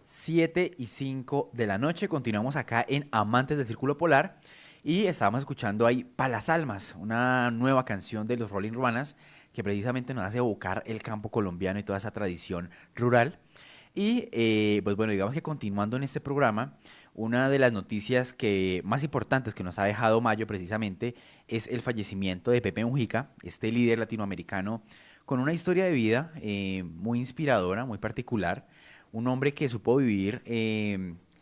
7:05 de la noche. Continuamos acá en Amantes del Círculo Polar y estábamos escuchando ahí Pa' las Almas, una nueva canción de los Rolling Ruanas que precisamente nos hace evocar el campo colombiano y toda esa tradición rural. Y pues bueno, digamos que continuando en este programa, una de las noticias más importantes que nos ha dejado mayo precisamente es el fallecimiento de Pepe Mujica, este líder latinoamericano con una historia de vida muy inspiradora, muy particular, un hombre que supo vivir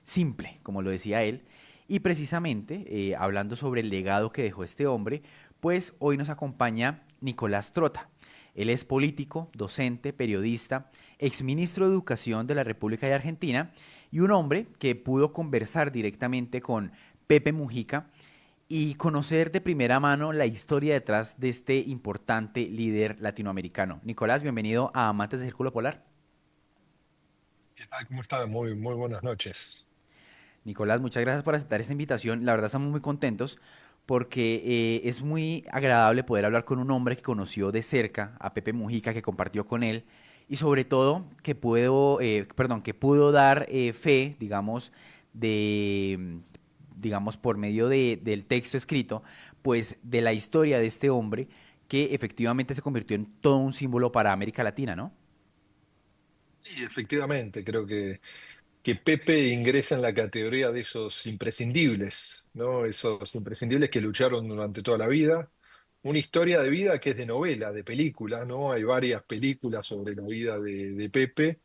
simple, como lo decía él, y precisamente hablando sobre el legado que dejó este hombre, pues hoy nos acompaña Nicolás Trota. Él es político, docente, periodista, exministro de Educación de la República de Argentina y un hombre que pudo conversar directamente con Pepe Mujica y conocer de primera mano la historia detrás de este importante líder latinoamericano. Nicolás, bienvenido a Amantes del Círculo Polar. ¿Qué tal? ¿Cómo está? Muy buenas noches. Nicolás, muchas gracias por aceptar esta invitación. La verdad estamos muy contentos porque es muy agradable poder hablar con un hombre que conoció de cerca a Pepe Mujica, que compartió con él y sobre todo que pudo dar fe, digamos, de, digamos, por medio del texto escrito, pues de la historia de este hombre que efectivamente se convirtió en todo un símbolo para América Latina, ¿no? Y efectivamente, creo que Pepe ingresa en la categoría de esos imprescindibles, ¿no? Esos imprescindibles que lucharon durante toda la vida. Una historia de vida que es de novela, de película, ¿no? Hay varias películas sobre la vida de Pepe.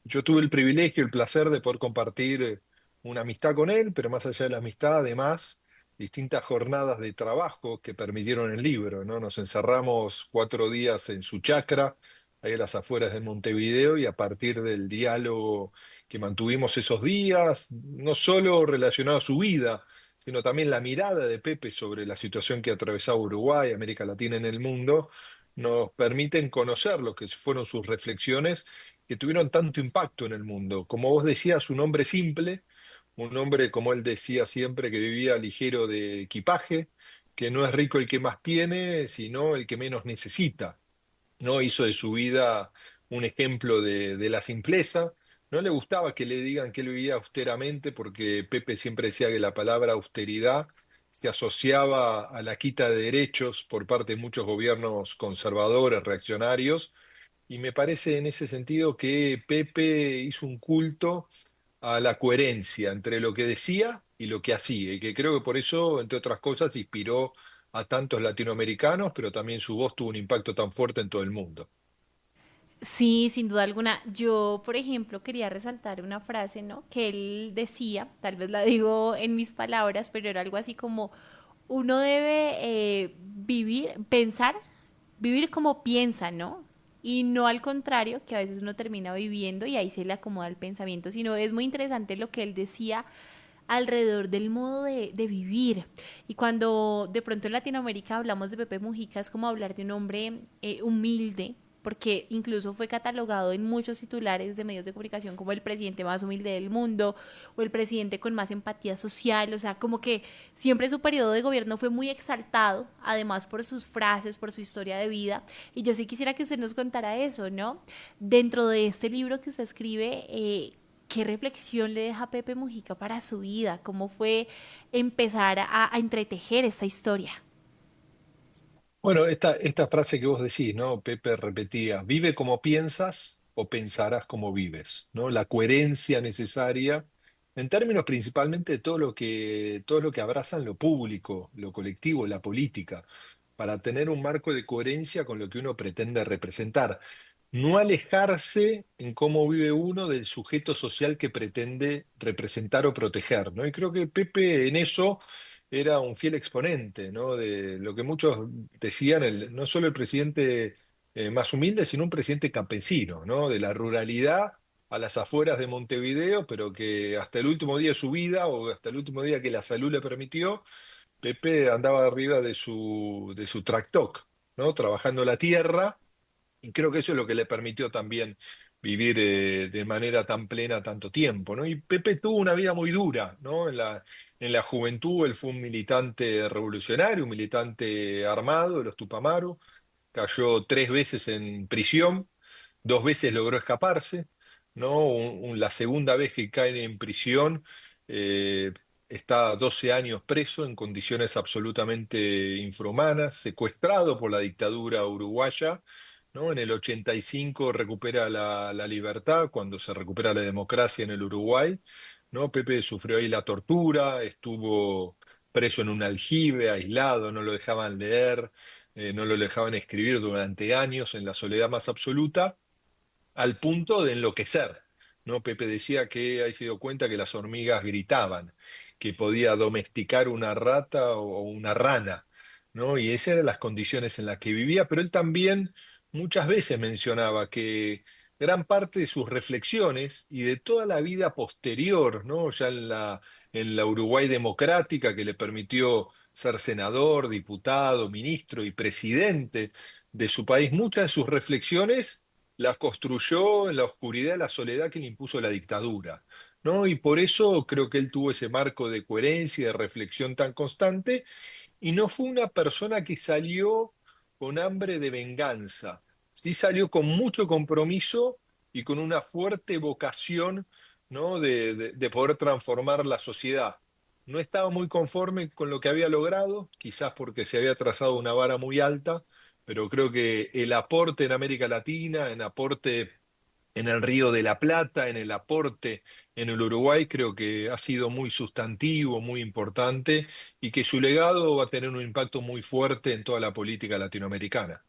Yo tuve el privilegio, el placer de poder compartir una amistad con él, pero más allá de la amistad, además, distintas jornadas de trabajo que permitieron el libro, ¿no? Nos encerramos 4 días en su chacra, ahí a las afueras de Montevideo, y a partir del diálogo que mantuvimos esos días, no solo relacionado a su vida, sino también la mirada de Pepe sobre la situación que atravesaba Uruguay, América Latina en el mundo, nos permiten conocer lo que fueron sus reflexiones que tuvieron tanto impacto en el mundo. Como vos decías, un hombre simple, un hombre, como él decía siempre, que vivía ligero de equipaje, que no es rico el que más tiene, sino el que menos necesita. No hizo de su vida un ejemplo de la simpleza. No le gustaba que le digan que él vivía austeramente, porque Pepe siempre decía que la palabra austeridad se asociaba a la quita de derechos por parte de muchos gobiernos conservadores, reaccionarios, y me parece en ese sentido que Pepe hizo un culto a la coherencia entre lo que decía y lo que hacía, y que creo que por eso, entre otras cosas, inspiró a tantos latinoamericanos, pero también su voz tuvo un impacto tan fuerte en todo el mundo. Sí, sin duda alguna. Yo, por ejemplo, quería resaltar una frase, ¿no? Que él decía, tal vez la digo en mis palabras, pero era algo así como, uno debe vivir como piensa, ¿no? Y no al contrario, que a veces uno termina viviendo y ahí se le acomoda el pensamiento, sino es muy interesante lo que él decía alrededor del modo de vivir. Y cuando de pronto en Latinoamérica hablamos de Pepe Mujica, es como hablar de un hombre humilde, porque incluso fue catalogado en muchos titulares de medios de comunicación como el presidente más humilde del mundo o el presidente con más empatía social, o sea, como que siempre su periodo de gobierno fue muy exaltado, además por sus frases, por su historia de vida, y yo sí quisiera que usted nos contara eso, ¿no? Dentro de este libro que usted escribe, ¿qué reflexión le deja Pepe Mujica para su vida? ¿Cómo fue empezar a entretejer esta historia? Bueno, esta frase que vos decís, ¿no? Pepe repetía: vive como piensas o pensarás como vives, ¿no? La coherencia necesaria en términos principalmente de todo lo que abrazan lo público, lo colectivo, la política, para tener un marco de coherencia con lo que uno pretende representar. No alejarse en cómo vive uno del sujeto social que pretende representar o proteger, ¿no? Y creo que Pepe en eso era un fiel exponente, ¿no? De lo que muchos decían, no solo el presidente más humilde, sino un presidente campesino, ¿no? De la ruralidad a las afueras de Montevideo, pero que hasta el último día de su vida, o hasta el último día que la salud le permitió, Pepe andaba arriba de su tractor, ¿no? Trabajando la tierra, y creo que eso es lo que le permitió también vivir de manera tan plena tanto tiempo, ¿no? Y Pepe tuvo una vida muy dura, ¿no? En la juventud él fue un militante revolucionario, un militante armado de los Tupamaros, cayó 3 veces en prisión, 2 veces logró escaparse. ¿no? La segunda vez que cae en prisión, eh, está 12 años preso en condiciones absolutamente infrahumanas, secuestrado por la dictadura uruguaya, ¿no? En el 85 recupera la libertad, cuando se recupera la democracia en el Uruguay, ¿no? Pepe sufrió ahí la tortura, estuvo preso en un aljibe, aislado, no lo dejaban leer, no lo dejaban escribir durante años en la soledad más absoluta al punto de enloquecer, ¿no? Pepe decía que ha sido cuenta que las hormigas gritaban, que podía domesticar una rata o una rana, ¿no? Y esas eran las condiciones en las que vivía, pero él también muchas veces mencionaba que gran parte de sus reflexiones y de toda la vida posterior, ¿no? Ya en la Uruguay democrática que le permitió ser senador, diputado, ministro y presidente de su país, muchas de sus reflexiones las construyó en la oscuridad y la soledad que le impuso la dictadura, ¿no? Y por eso creo que él tuvo ese marco de coherencia y de reflexión tan constante, y no fue una persona que salió con hambre de venganza, sí salió con mucho compromiso y con una fuerte vocación, ¿no? de poder transformar la sociedad. No estaba muy conforme con lo que había logrado, quizás porque se había trazado una vara muy alta, pero creo que el aporte en América Latina, el aporte en el Río de la Plata, en el aporte en el Uruguay, creo que ha sido muy sustantivo, muy importante, y que su legado va a tener un impacto muy fuerte en toda la política latinoamericana.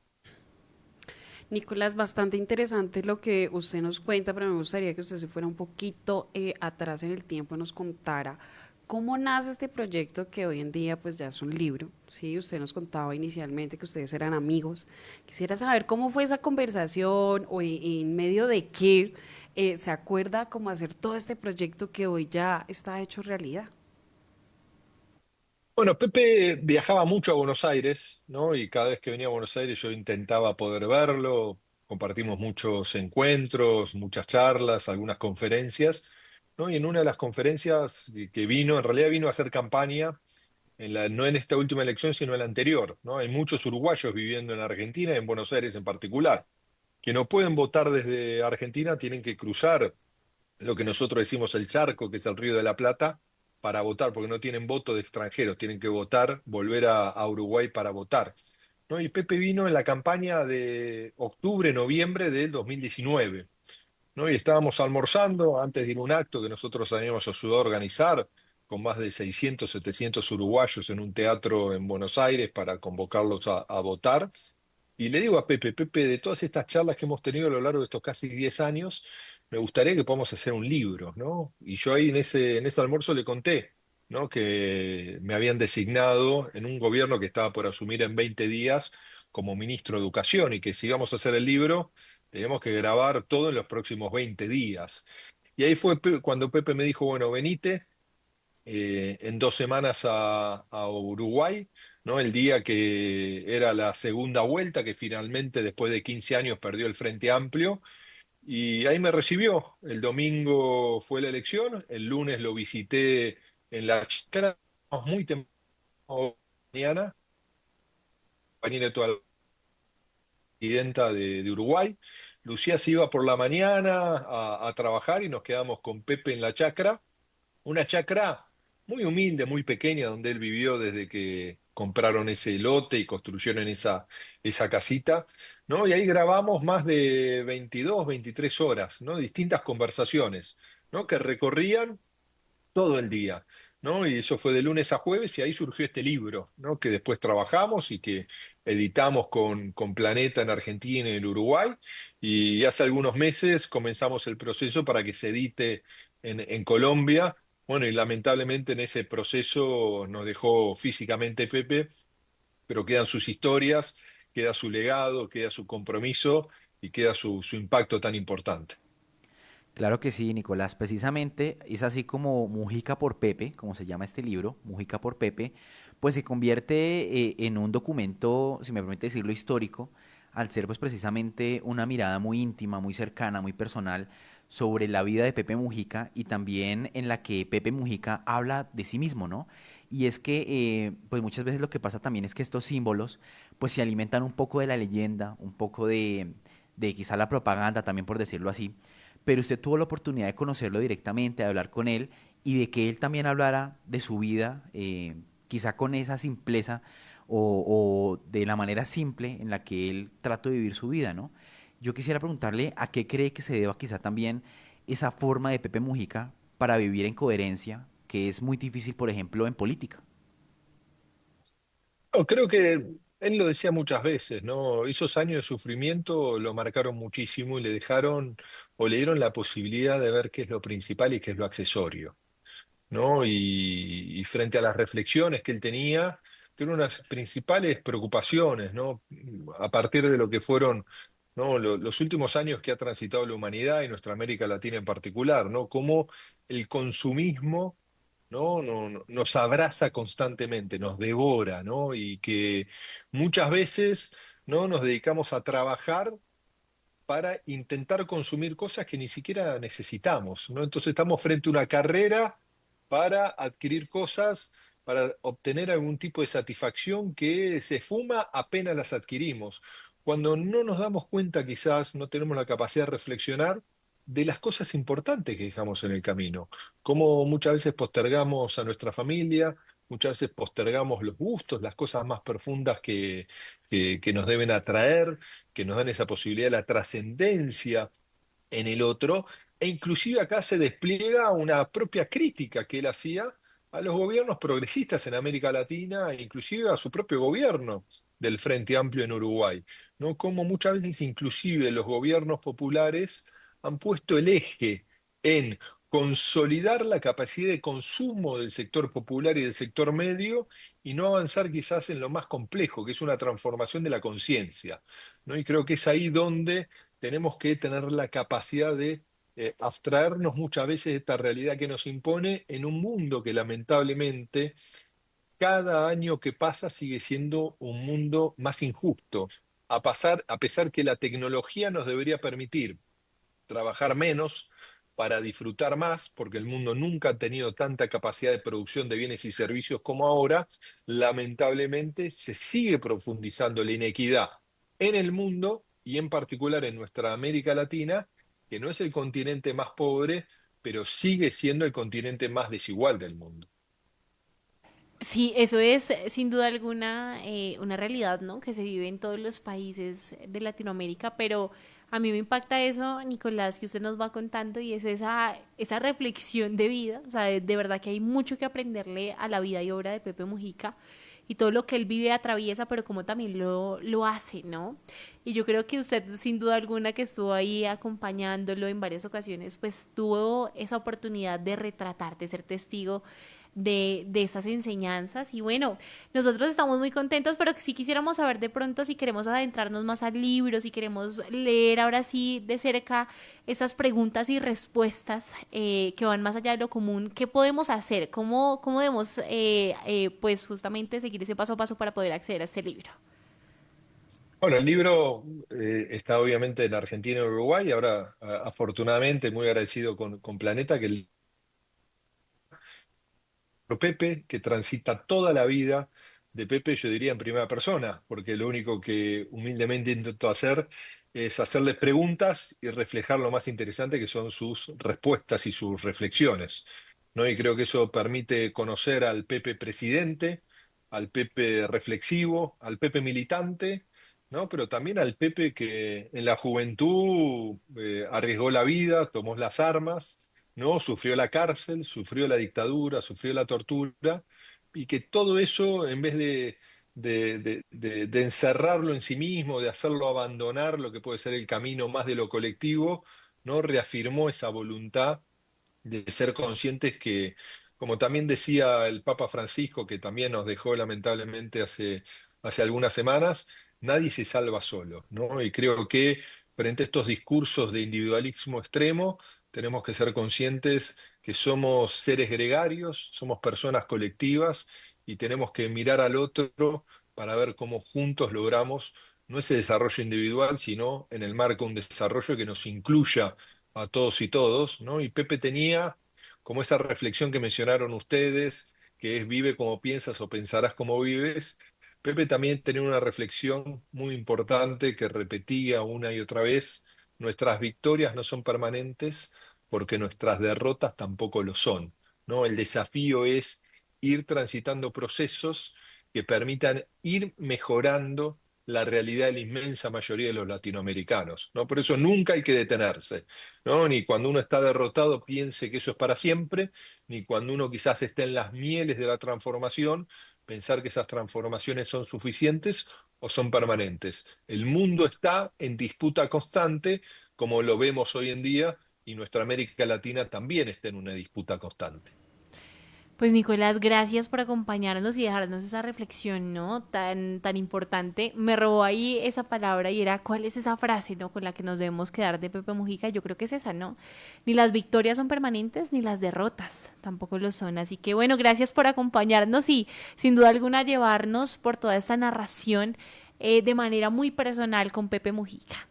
Nicolás, bastante interesante lo que usted nos cuenta, pero me gustaría que usted se fuera un poquito atrás en el tiempo y nos contara cómo nace este proyecto que hoy en día pues ya es un libro. Sí, usted nos contaba inicialmente que ustedes eran amigos. Quisiera saber cómo fue esa conversación o en medio de qué se acuerda cómo hacer todo este proyecto que hoy ya está hecho realidad. Bueno, Pepe viajaba mucho a Buenos Aires, ¿no? Y cada vez que venía a Buenos Aires yo intentaba poder verlo, compartimos muchos encuentros, muchas charlas, algunas conferencias, ¿no? Y en una de las conferencias que vino, en realidad vino a hacer campaña, no en esta última elección, sino en la anterior, ¿no? Hay muchos uruguayos viviendo en Argentina y en Buenos Aires en particular, que no pueden votar desde Argentina, tienen que cruzar lo que nosotros decimos el charco, que es el Río de la Plata, para votar, porque no tienen voto de extranjeros, tienen que votar, volver a Uruguay para votar, ¿no? Y Pepe vino en la campaña de octubre, noviembre del 2019, ¿no? Y estábamos almorzando antes de ir a un acto que nosotros habíamos ayudado a organizar con más de 600, 700 uruguayos en un teatro en Buenos Aires para convocarlos a votar. Y le digo a Pepe, Pepe, de todas estas charlas que hemos tenido a lo largo de estos casi 10 años, me gustaría que podamos hacer un libro, ¿no? Y yo ahí en ese almuerzo le conté, ¿no? Que me habían designado en un gobierno que estaba por asumir en 20 días como ministro de Educación y que si íbamos a hacer el libro, teníamos que grabar todo en los próximos 20 días. Y ahí fue cuando Pepe me dijo, bueno, venite en 2 semanas a Uruguay, ¿no? El día que era la segunda vuelta, que finalmente después de 15 años perdió el Frente Amplio, y ahí me recibió. El domingo fue la elección, el lunes lo visité en la chacra, muy temprano mañana, compañera de toda la presidenta de Uruguay. Lucía se iba por la mañana a trabajar y nos quedamos con Pepe en la chacra. Una chacra muy humilde, muy pequeña, donde él vivió desde que compraron ese lote y construyeron esa casita, ¿no? Y ahí grabamos más de 22, 23 horas, ¿no? Distintas conversaciones, ¿no? Que recorrían todo el día, ¿no? Y eso fue de lunes a jueves y ahí surgió este libro, ¿no? Que después trabajamos y que editamos con Planeta en Argentina y en el Uruguay. Y hace algunos meses comenzamos el proceso para que se edite en Colombia. Bueno, y lamentablemente en ese proceso nos dejó físicamente Pepe, pero quedan sus historias, queda su legado, queda su compromiso y queda su impacto tan importante. Claro que sí, Nicolás. Precisamente es así como Mujica por Pepe, como se llama este libro, Mujica por Pepe, pues se convierte en un documento, si me permite decirlo, histórico, al ser pues precisamente una mirada muy íntima, muy cercana, muy personal sobre la vida de Pepe Mujica y también en la que Pepe Mujica habla de sí mismo, ¿no? Y es que pues muchas veces lo que pasa también es que estos símbolos pues se alimentan un poco de la leyenda, un poco de quizá la propaganda también por decirlo así, pero usted tuvo la oportunidad de conocerlo directamente, de hablar con él y de que él también hablara de su vida, quizá con esa simpleza o de la manera simple en la que él trató de vivir su vida, ¿no? Yo quisiera preguntarle a qué cree que se deba quizá también esa forma de Pepe Mujica para vivir en coherencia, que es muy difícil, por ejemplo, en política. No, creo que él lo decía muchas veces, ¿no? Esos años de sufrimiento lo marcaron muchísimo y le dejaron o le dieron la posibilidad de ver qué es lo principal y qué es lo accesorio, ¿no? Y frente a las reflexiones que él tenía unas principales preocupaciones, ¿no? A partir de lo que fueron, ¿no? Los últimos años que ha transitado la humanidad y nuestra América Latina en particular, ¿no? Cómo el consumismo, ¿no? Nos abraza constantemente, nos devora, ¿no? Y que muchas veces, ¿no? Nos dedicamos a trabajar para intentar consumir cosas que ni siquiera necesitamos, ¿no? Entonces estamos frente a una carrera para adquirir cosas, para obtener algún tipo de satisfacción que se esfuma apenas las adquirimos. Cuando no nos damos cuenta, quizás no tenemos la capacidad de reflexionar de las cosas importantes que dejamos en el camino, como muchas veces postergamos a nuestra familia, muchas veces postergamos los gustos, las cosas más profundas que nos deben atraer, que nos dan esa posibilidad de la trascendencia en el otro, e inclusive acá se despliega una propia crítica que él hacía a los gobiernos progresistas en América Latina, e inclusive a su propio gobierno del Frente Amplio en Uruguay, ¿no? Como muchas veces inclusive los gobiernos populares han puesto el eje en consolidar la capacidad de consumo del sector popular y del sector medio y no avanzar quizás en lo más complejo, que es una transformación de la conciencia, ¿no? Y creo que es ahí donde tenemos que tener la capacidad de abstraernos muchas veces de esta realidad que nos impone en un mundo que lamentablemente cada año que pasa sigue siendo un mundo más injusto. A pesar que la tecnología nos debería permitir trabajar menos para disfrutar más, porque el mundo nunca ha tenido tanta capacidad de producción de bienes y servicios como ahora, lamentablemente se sigue profundizando la inequidad en el mundo y en particular en nuestra América Latina, que no es el continente más pobre, pero sigue siendo el continente más desigual del mundo. Sí, eso es sin duda alguna una realidad, ¿no? Que se vive en todos los países de Latinoamérica, pero a mí me impacta eso, Nicolás, que usted nos va contando y es esa reflexión de vida, o sea, de verdad que hay mucho que aprenderle a la vida y obra de Pepe Mujica y todo lo que él vive atraviesa, pero como también lo hace, ¿no? Y yo creo que usted, sin duda alguna, que estuvo ahí acompañándolo en varias ocasiones, pues tuvo esa oportunidad de retratar, de ser testigo de esas enseñanzas. Y bueno, nosotros estamos muy contentos, pero sí quisiéramos saber de pronto si queremos adentrarnos más al libro, si queremos leer ahora sí de cerca estas preguntas y respuestas que van más allá de lo común. ¿Qué podemos hacer? ¿Cómo debemos pues justamente seguir ese paso a paso para poder acceder a este libro? Bueno, el libro está obviamente en Argentina y Uruguay, ahora afortunadamente muy agradecido con Planeta, que Pepe, que transita toda la vida de Pepe, yo diría en primera persona, porque lo único que humildemente intento hacer es hacerles preguntas y reflejar lo más interesante que son sus respuestas y sus reflexiones, ¿no? Y creo que eso permite conocer al Pepe presidente, al Pepe reflexivo, al Pepe militante, ¿no? Pero también al Pepe que en la juventud arriesgó la vida, tomó las armas, ¿no? Sufrió la cárcel, sufrió la dictadura, sufrió la tortura, y que todo eso, en vez de encerrarlo en sí mismo, de hacerlo abandonar lo que puede ser el camino más de lo colectivo, ¿no? Reafirmó esa voluntad de ser conscientes que, como también decía el Papa Francisco, que también nos dejó lamentablemente hace algunas semanas, nadie se salva solo, ¿no? Y creo que frente a estos discursos de individualismo extremo, tenemos que ser conscientes que somos seres gregarios, somos personas colectivas y tenemos que mirar al otro para ver cómo juntos logramos no ese desarrollo individual, sino en el marco un desarrollo que nos incluya a todos y todos, ¿no? Y Pepe tenía como esa reflexión que mencionaron ustedes, que es vive como piensas o pensarás como vives. Pepe también tenía una reflexión muy importante que repetía una y otra vez, nuestras victorias no son permanentes porque nuestras derrotas tampoco lo son, ¿no? El desafío es ir transitando procesos que permitan ir mejorando la realidad de la inmensa mayoría de los latinoamericanos, ¿no? Por eso nunca hay que detenerse, ¿no? Ni cuando uno está derrotado piense que eso es para siempre, ni cuando uno quizás esté en las mieles de la transformación, pensar que esas transformaciones son suficientes o son permanentes. El mundo está en disputa constante, como lo vemos hoy en día, y nuestra América Latina también está en una disputa constante. Pues Nicolás, gracias por acompañarnos y dejarnos esa reflexión, ¿no? Tan importante. Me robó ahí esa palabra y era, ¿cuál es esa frase, ¿no? Con la que nos debemos quedar de Pepe Mujica. Yo creo que es esa, ¿no? Ni las victorias son permanentes, ni las derrotas tampoco lo son. Así que bueno, gracias por acompañarnos y sin duda alguna llevarnos por toda esta narración de manera muy personal con Pepe Mujica.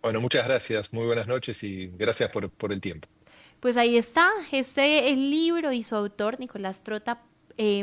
Bueno, muchas gracias, muy buenas noches y gracias por el tiempo. Pues ahí está, el libro y su autor, Nicolás Trota,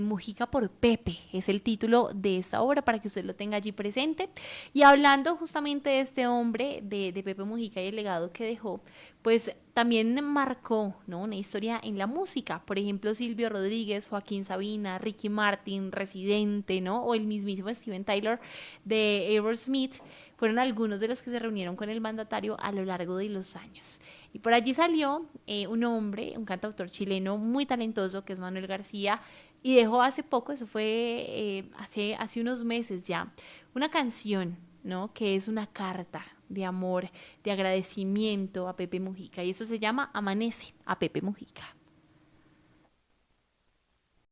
Mujica por Pepe, es el título de esta obra para que usted lo tenga allí presente. Y hablando justamente de este hombre, de Pepe Mujica y el legado que dejó, pues también marcó, ¿no?, una historia en la música. Por ejemplo, Silvio Rodríguez, Joaquín Sabina, Ricky Martin, Residente, ¿no?, o el mismísimo Steven Tyler de Aerosmith, fueron algunos de los que se reunieron con el mandatario a lo largo de los años. Y por allí salió un hombre, un cantautor chileno muy talentoso, que es Manuel García, y dejó hace poco, eso fue hace unos meses ya, una canción, ¿no?, que es una carta de amor, de agradecimiento a Pepe Mujica, y eso se llama Amanece, a Pepe Mujica.